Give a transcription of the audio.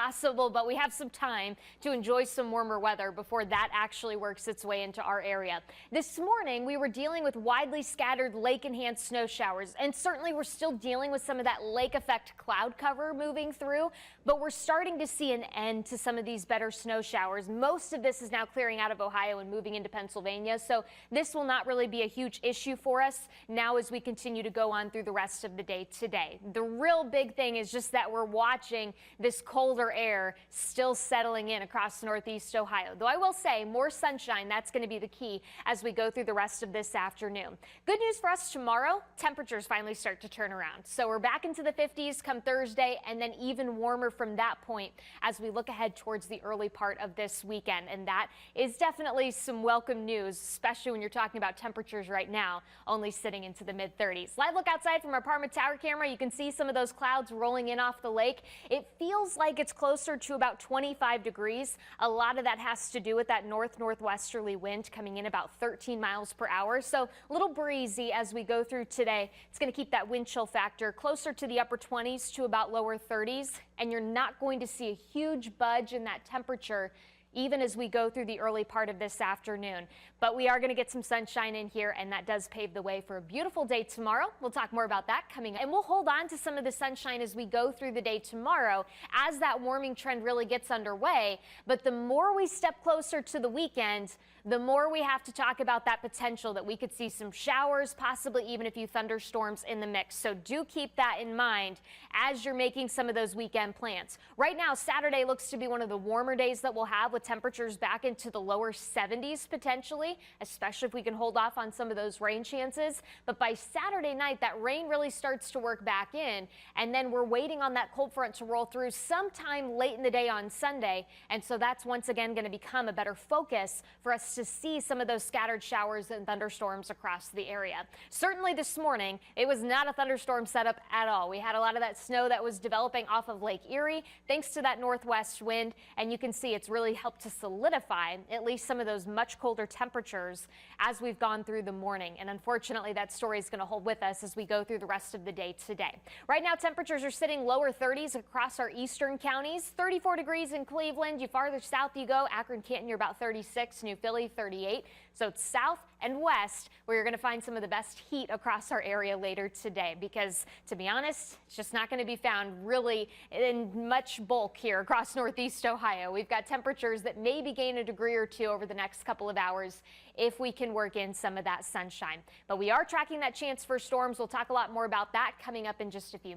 possible, but we have some time to enjoy some warmer weather before that actually works its way into our area. This morning, we were dealing with widely scattered lake-enhanced snow showers, and certainly we're still dealing with some of that lake effect cloud cover moving through, but we're starting to see an end to some of these better snow showers. Most of this is now clearing out of Ohio and moving into Pennsylvania, so this will not really be a huge issue for us now as we continue to go on through the rest of the day today. The real big thing is just that we're watching this colder air still settling in across northeast Ohio. Though I will say more sunshine, that's going to be the key as we go through the rest of this afternoon. Good news for us tomorrow, temperatures finally start to turn around. So we're back into the 50s come Thursday, and then even warmer from that point as we look ahead towards the early part of this weekend. And that is definitely some welcome news, especially when you're talking about temperatures right now only sitting into the mid-30s. Live look outside from our apartment tower camera. You can see some of those clouds rolling in off the lake. It feels like it's closer to about 25 degrees. A lot of that has to do with that northwesterly wind coming in about 13 miles per hour. So a little breezy as we go through today. It's going to keep that wind chill factor closer to the upper 20s to about lower 30s. And you're not going to see a huge budge in that temperature even as we go through the early part of this afternoon. But we are going to get some sunshine in here, and that does pave the way for a beautiful day tomorrow. We'll talk more about that coming up. And we'll hold on to some of the sunshine as we go through the day tomorrow as that warming trend really gets underway. But the more we step closer to the weekend, the more we have to talk about that potential that we could see some showers, possibly even a few thunderstorms in the mix. So do keep that in mind as you're making some of those weekend plans. Right now, Saturday looks to be one of the warmer days that we'll have, with temperatures back into the lower 70s potentially, especially if we can hold off on some of those rain chances. But by Saturday night, that rain really starts to work back in, and then we're waiting on that cold front to roll through sometime late in the day on Sunday. And so that's once again going to become a better focus for us to see some of those scattered showers and thunderstorms across the area. Certainly this morning, it was not a thunderstorm setup at all. We had a lot of that snow that was developing off of Lake Erie thanks to that northwest wind, and you can see it's really helped to solidify at least some of those much colder temperatures as we've gone through the morning. And unfortunately, that story is going to hold with us as we go through the rest of the day today. Right now, temperatures are sitting lower 30s across our eastern counties, 34 degrees in Cleveland. You farther south you go, Akron, Canton, you're about 36, New Philly, 38. So it's south and west where you're going to find some of the best heat across our area later today, because to be honest, it's just not going to be found really in much bulk here across northeast Ohio. We've got temperatures that maybe gain a degree or two over the next couple of hours if we can work in some of that sunshine. But we are tracking that chance for storms. We'll talk a lot more about that coming up in just a few minutes.